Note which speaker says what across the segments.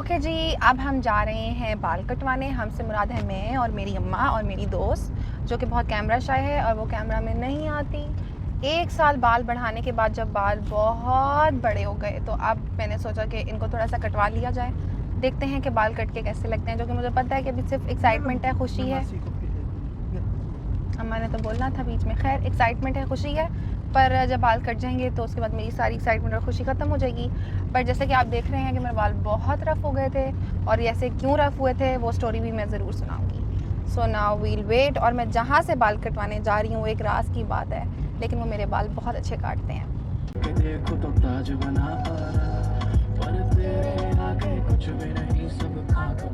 Speaker 1: Okay जी, अब हम जा रहे हैं बाल कटवाने। हमसे मुराद है मैं और मेरी अम्मा और मेरी दोस्त, जो कि बहुत कैमरा शाय है और वो कैमरा में नहीं आती। 1 साल बाल बढ़ाने के बाद जब बाल बहुत बड़े हो गए तो अब मैंने सोचा कि इनको थोड़ा सा कटवा लिया जाए। देखते हैं कि बाल कट के कैसे लगते हैं, जो कि मुझे पता है कि अभी सिर्फ एक्साइटमेंट है, खुशी है। अम्मा ने तो बोलना था बीच में, खैर एक्साइटमेंट है, खुशी है, पर जब बाल कट जाएंगे तो उसके बाद मेरी सारी एक्साइटमेंट और खुशी ख़त्म हो जाएगी। पर जैसे कि आप देख रहे हैं कि मेरे बाल बहुत रफ़ हो गए थे और ऐसे क्यों रफ़ हुए थे वो स्टोरी भी मैं ज़रूर सुनाऊंगी। So now we'll wait. और मैं जहाँ से बाल कटवाने जा रही हूँ एक राज की बात है, लेकिन वो मेरे बाल बहुत अच्छे काटते हैं।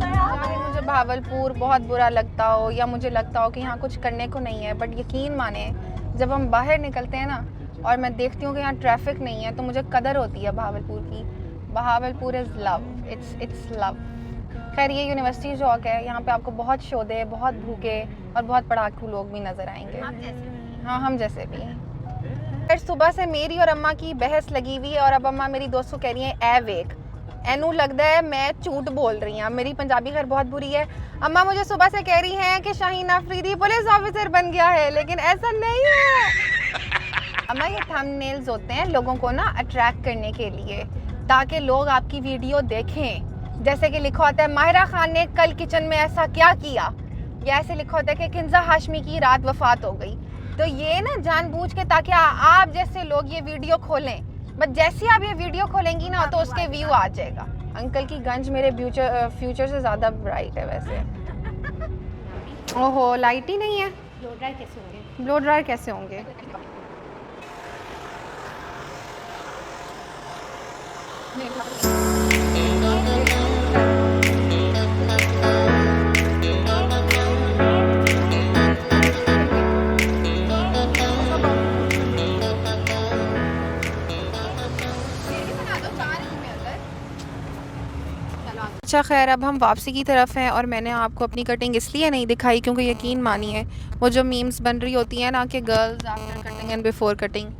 Speaker 1: चाहे मुझे भावलपुर बहुत बुरा लगता हो या मुझे लगता हो कि यहाँ कुछ करने को नहीं है, बट यकीन माने जब हम बाहर निकलते हैं ना और मैं देखती हूँ कि यहाँ ट्रैफिक नहीं है तो मुझे कदर होती है भावलपुर की। Bahawalpur is love, it's love. खैर ये यूनिवर्सिटी चौक है, यहाँ पे आपको बहुत शोधे, बहुत भूखे और बहुत पढ़ाकू लोग भी नज़र आएंगे। हाँ, हम जैसे भी। फिर सुबह से मेरी और अम्मा की बहस लगी हुई है और अब अम्मा मेरी दोस्त को कह रही है ए वेख, एनू लगता है मैं झूठ बोल रही हूँ। मेरी पंजाबी खैर बहुत बुरी है। अम्मा मुझे सुबह से कह रही हैं कि शाहीन अफरीदी पुलिस ऑफिसर बन गया है, लेकिन ऐसा नहीं है। अम्मा ये थंबनेल्स होते हैं लोगों को ना अट्रैक्ट करने के लिए, ताकि लोग आपकी वीडियो देखें। जैसे कि लिखा होता है माहिरा खान ने कल किचन में ऐसा क्या किया, या ऐसे लिखा होता है कि किंजा हाशमी की रात वफात हो गई। तो ये ना जानबूझ के, ताकि आप जैसे लोग ये वीडियो खोलें, बट जैसे आप ये वीडियो खोलेंगी ना तो उसके व्यू आ जाएगा। अंकल की गंज मेरे फ्यूचर से ज़्यादा ब्राइट है वैसे। ओहो, लाइट ही नहीं है। ब्लो ड्रायर कैसे होंगे? ब्लो ड्रायर कैसे होंगे? अच्छा खैर, अब हम वापसी की तरफ हैं और मैंने आपको अपनी कटिंग इसलिए नहीं दिखाई क्योंकि यकीन मानिए वो जो मीम्स बन रही होती है ना कि girls after cutting and before cutting,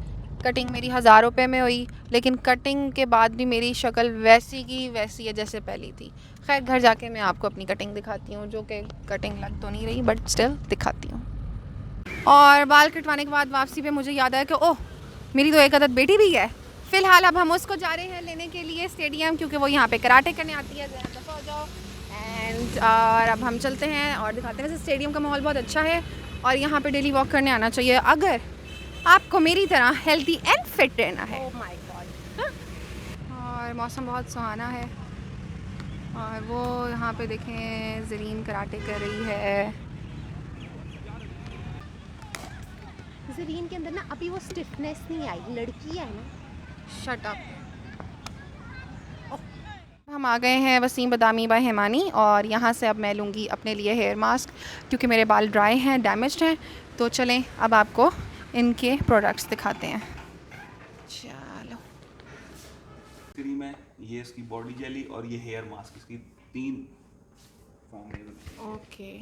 Speaker 1: cutting मेरी 1000 रुपये में हुई, लेकिन कटिंग के बाद भी मेरी शक्ल वैसी की वैसी है जैसे पहली थी। खैर घर जाके मैं आपको अपनी कटिंग दिखाती हूँ, जो कि कटिंग लग तो नहीं रही बट स्टिल दिखाती हूँ। और बाल कटवाने के बाद वापसी पे मुझे याद आया कि ओह, मेरी तो एक आदत बेटी भी है। फ़िलहाल अब हम उसको जा रहे हैं लेने के लिए स्टेडियम, क्योंकि वो यहाँ पे कराटे करने आती है। दफ़ा हो जाओ। एंड और अब हम चलते हैं और दिखाते हैं। वैसे स्टेडियम का माहौल बहुत अच्छा है और यहाँ पे डेली वॉक करने आना चाहिए अगर आपको मेरी तरह हेल्दी एंड फिट रहना है। Oh my God. और मौसम बहुत सुहाना है और वो यहाँ पे देखें ज़रीन कराटे कर रही है।
Speaker 2: ज़रीन के अंदर ना अभी वो स्टिफनेस नहीं आई, लड़की है ना।
Speaker 1: Shut up. हम आ गए हैं वसीम बदामी बाय हिमानी और यहाँ से अब मैं लूँगी अपने लिए हेयर मास्क, क्योंकि मेरे बाल ड्राई हैं, डैमेज्ड हैं। तो चलें अब आपको इनके प्रोडक्ट्स दिखाते हैं। चलो,
Speaker 3: क्रीम है, ये इसकी बॉडी जेली और ये हेयर मास्क, इसकी 3 फॉर्म है।
Speaker 1: ओके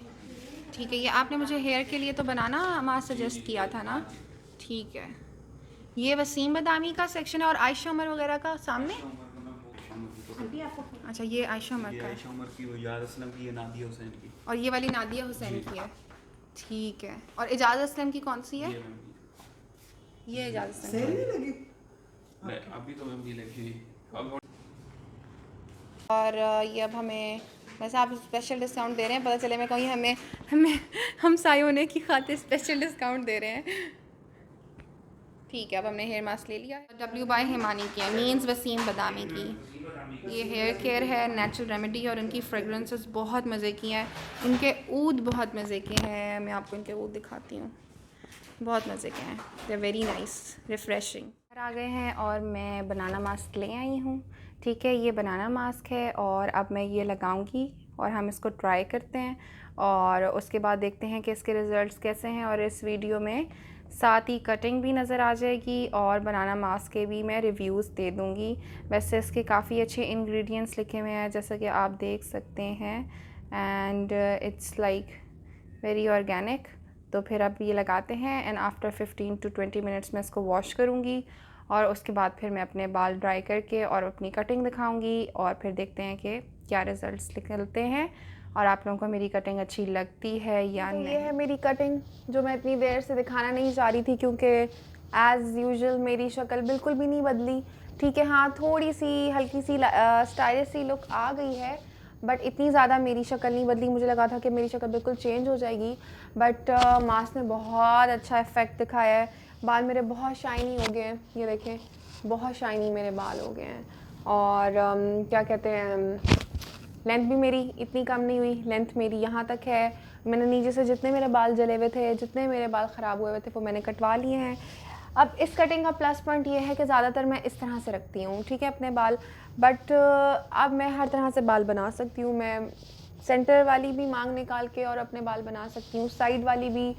Speaker 1: ठीक है। ये आपने मुझे हेयर के लिए तो बनाना मास्क सजेस्ट किया था ना? ठीक है। ये वसीम बदामी का सेक्शन है और आयशा उमर वगैरह का सामने। अच्छा, ये आयशा उमर का है।
Speaker 3: आयशा उमर की, वो यार असलम की, ये नादिया हुसैन की।
Speaker 1: और ये वाली नादिया हुसैन की है। ठीक है। और इजाज़त असलम की कौन सी है? ये इजाज़त असलम की।
Speaker 3: अभी तो मैम ये लगी अब।
Speaker 1: और ये अब हमें वैसे आप स्पेशल डिस्काउंट दे रहे हैं, पता चले मैं कहीं हमें हमें हम साई होने की खातिर स्पेशल डिस्काउंट दे रहे हैं। ठीक है, अब हमने हेयर मास्क ले लिया है। W बाय हिमानी की है, मीन्स वसीम बदामी की। ये हेयर केयर है, नेचुरल रेमेडी, और इनकी फ्रेगरेंसेस बहुत मज़े की हैं। इनके ऊद बहुत मज़े के हैं, मैं आपको इनके ऊद दिखाती हूँ, बहुत मज़े के हैं। They very nice, refreshing. आ गए हैं और मैं बनाना मास्क ले आई हूँ। ठीक है, ये बनाना मास्क है और अब मैं ये लगाऊंगी और हम इसको ट्राई करते हैं और उसके बाद देखते हैं कि इसके रिज़ल्ट्स कैसे हैं। और इस वीडियो में साथ ही कटिंग भी नज़र आ जाएगी और बनाना मास्क के भी मैं रिव्यूज़ दे दूँगी। वैसे इसके काफ़ी अच्छे इंग्रेडिएंट्स लिखे हुए हैं जैसा कि आप देख सकते हैं, and it's like very organic. तो फिर अब ये लगाते हैं एंड आफ्टर 15 to 20 मिनट्स मैं इसको वॉश करूँगी और उसके बाद फिर मैं अपने बाल ड्राई करके और अपनी कटिंग दिखाऊंगी और फिर देखते हैं कि क्या रिजल्ट्स निकलते हैं और आप लोगों को मेरी कटिंग अच्छी लगती है या नहीं। ये है मेरी कटिंग जो मैं इतनी देर से दिखाना नहीं चाह रही थी, क्योंकि एज़ यूजुअल मेरी शक्ल बिल्कुल भी नहीं बदली। ठीक है, हाँ थोड़ी सी हल्की सी स्टाइलिश सी लुक आ गई है, बट इतनी ज़्यादा मेरी शक्ल नहीं बदली। मुझे लगा था कि मेरी शक्ल बिल्कुल चेंज हो जाएगी, बट मास्क ने बहुत अच्छा इफ़ेक्ट दिखाया है। बाल मेरे बहुत शाइनी हो गए हैं, ये देखें बहुत शाइनी मेरे बाल हो गए हैं। और क्या कहते हैं, लेंथ भी मेरी इतनी कम नहीं हुई, लेंथ मेरी यहाँ तक है। मैंने नीचे से जितने मेरे बाल जले हुए थे, जितने मेरे बाल ख़राब हुए हुए थे, वो मैंने कटवा लिए हैं। अब इस कटिंग का प्लस पॉइंट ये है कि ज़्यादातर मैं इस तरह से रखती हूँ, ठीक है, अपने बाल, बट अब मैं हर तरह से बाल बना सकती हूँ। मैं सेंटर वाली भी मांग निकाल के और अपने बाल बना सकती हूँ, साइड वाली भी,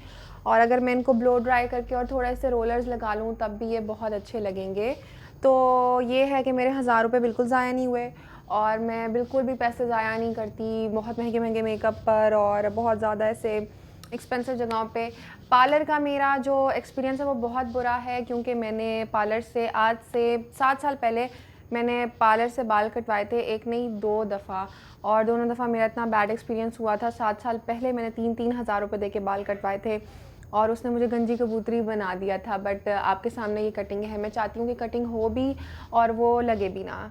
Speaker 1: और अगर मैं इनको ब्लो ड्राई करके और थोड़े से रोलर्स लगा लूँ तब भी ये बहुत अच्छे लगेंगे। तो ये है कि मेरे 1000 रुपये बिल्कुल ज़ाया नहीं हुए, और मैं बिल्कुल भी पैसे ज़ाया नहीं करती बहुत महंगे महंगे मेकअप पर और बहुत ज़्यादा ऐसे एक्सपेंसिव जगहों पे। पार्लर का मेरा जो एक्सपीरियंस है वो बहुत बुरा है, क्योंकि मैंने पार्लर से आज से 7 साल पहले मैंने पार्लर से बाल कटवाए थे, एक नहीं 2 दफ़ा, और दोनों दफ़ा मेरा इतना बैड एक्सपीरियंस हुआ था। 7 साल पहले मैंने 3-3 हज़ार रुपये दे के बाल कटवाए थे और उसने मुझे गंजी कबूतरी बना दिया था। बट आपके सामने ये कटिंग है, मैं चाहती हूँ कि कटिंग हो भी और वो लगे भी ना।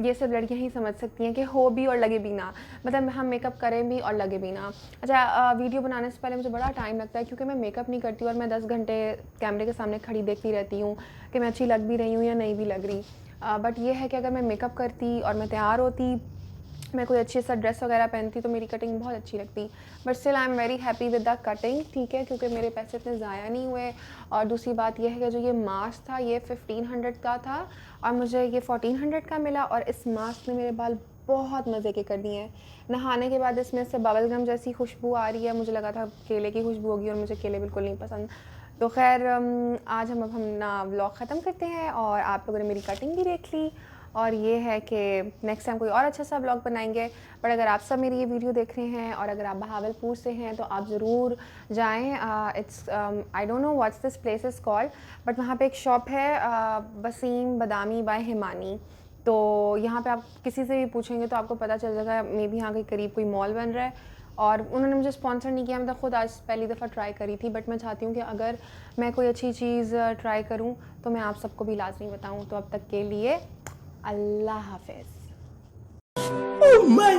Speaker 1: ये सब लड़कियाँ ही समझ सकती हैं कि हो भी और लगे भी ना, मतलब हम मेकअप करें भी और लगे भी ना। अच्छा, वीडियो बनाने से पहले मुझे बड़ा टाइम लगता है, क्योंकि मैं मेकअप नहीं करती और मैं 10 घंटे कैमरे के सामने खड़ी देखती रहती हूँ कि मैं अच्छी लग भी रही हूँ या नहीं भी लग रही। बट ये है कि अगर मैं मेकअप करती और मैं तैयार होती, मैं कोई अच्छी सा ड्रेस वगैरह पहनती, तो मेरी कटिंग बहुत अच्छी लगती। But still I am very happy with the cutting, ठीक है, क्योंकि मेरे पैसे इतने ज़ाया नहीं हुए। और दूसरी बात यह है कि जो ये मास्क था ये 1500 का था और मुझे ये 1400 का मिला, और इस मास्क ने मेरे बाल बहुत मज़े के कर दिए हैं। नहाने के बाद इसमें से बबल गम जैसी खुशबू आ रही है, मुझे लगा था केले की खुशबू होगी और मुझे केले बिल्कुल नहीं पसंद। तो खैर आज हम अपना व्लॉग ख़त्म करते हैं और आप लोगों ने मेरी कटिंग भी देख ली, और ये है कि नेक्स्ट टाइम कोई और अच्छा सा ब्लॉग बनाएंगे। बट अगर आप सब मेरी ये वीडियो देख रहे हैं और अगर आप बहावलपुर से हैं तो आप ज़रूर जाएं। It's I don't know what's this place is called, but वहाँ पे एक शॉप है वसीम बदामी बाय हिमानी। तो यहाँ पे आप किसी से भी पूछेंगे तो आपको पता चल जाएगा, मे बी यहाँ के करीब कोई मॉल बन रहा है। और उन्होंने मुझे स्पॉन्सर नहीं किया, मैं तो खुद आज पहली दफ़ा ट्राई करी थी। बट मैं चाहती हूँ कि अगर मैं कोई अच्छी चीज़ ट्राई करूँ तो मैं आप सबको भी लाजमी बताऊँ। तो अब तक के लिए अल्लाह हाफ़िज़।
Speaker 4: Oh my